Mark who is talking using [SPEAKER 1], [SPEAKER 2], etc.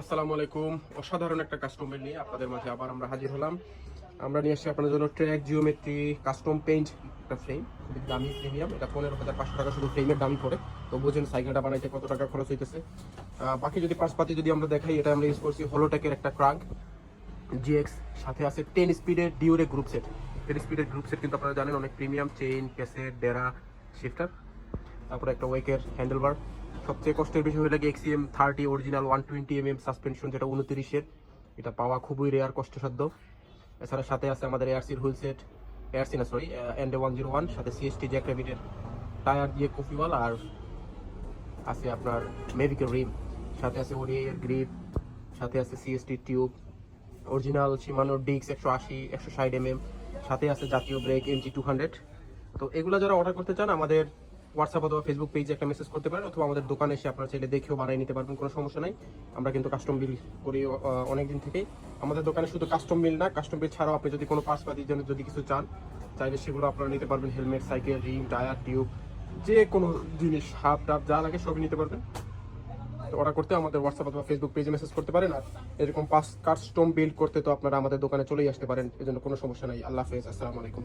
[SPEAKER 1] আসসালামু আলাইকুম। অসাধারণ একটা কাস্টমার নিয়ে আপনাদের মাঝে আবার আমরা হাজির হলাম। আমরা নিয়ে আসছি আপনাদের জন্য ট্র্যাক জিওমেট্রি কাস্টম পেইন্ট একটা ফ্রেম, খুবই দামি প্রিমিয়াম। এটা 15,500 টাকা শুধু ফ্রেমের দামই পড়ে। তো বুঝেন সাইকেলটা বানাইতে কত টাকা খরচ হইতেছে। বাকি যদি পাশপাতি যদি আমরা দেখাই, এটা আমরা ইউজ করছি হলোটেকের একটা ক্রাগ জিএক্স, সাথে আছে 10 স্পিডের ডিউরে গ্রুপ সেট। 10 স্পিডের গ্রুপ সেট কিন্তু আপনারা জানেন অনেক প্রিমিয়াম, চেইন, ক্যাসেট, ডেরা, শিফটার, তারপরে একটা ওয়েকের হ্যান্ডেলবার। সবচেয়ে কষ্টের বিষয় হলো এক্সিএম 30 অরিজিনাল 120 সাসপেনশন, যেটা 29-এর। এটা পাওয়া খুবই রেয়ার, কষ্টসাধ্য। এছাড়া সাথে আছে আমাদের এআরসির হুইল সেট, এআরসি না সরি এনডে 101, সাথে সিএসটি জ্যাক র্যাবিটের টায়ার দিয়ে কফিওয়াল, আর আছে আপনার মেভিকের রিম, সাথে আছে ওডিআই এর গ্রিপ, সাথে আছে সিএসটি টিউব, অরিজিনাল শিমানো ডিক্স 180-160 সাথে আছে জাতীয় ব্রেক এমজি 200। তো এগুলো যারা অর্ডার করতে চান আমাদের হোয়াটসঅ্যাপ অথবা ফেসবুক পেজে একটা মেসেজ করতে পারেন, অথবা আমাদের দোকানে এসে আপনারা চাইলে দেখেও বানিয়ে নিতে পারবেন, কোনো সমস্যা নাই। আমরা কিন্তু কাস্টম বিল করি অনেক দিন থেকেই। আমাদের দোকানে শুধু কাস্টম বিল না, কাস্টম বিল ছাড়াও আপনি যদি কোনো পার্টসপাতির জন্য যদি কিছু চান চাইলে সেগুলো আপনারা নিতে পারবেন। হেলমেট, সাইকেল, রিম, টায়ার, টিউব, যে কোনো জিনিস, হাফ টাপ যা লাগে সবই নিতে পারবেন। তো অর্ডার করতে আমাদের হোয়াটসঅ্যাপ অথবা ফেসবুক পেজে মেসেজ করতে পারেন। আর এরকম কাস্টম বিল্ড করতে তো আপনারা আমাদের দোকানে চলেই আসতে পারেন, এজন্য কোনো সমস্যা নাই। আল্লাহ হাফেজ, আসসালামু আলাইকুম।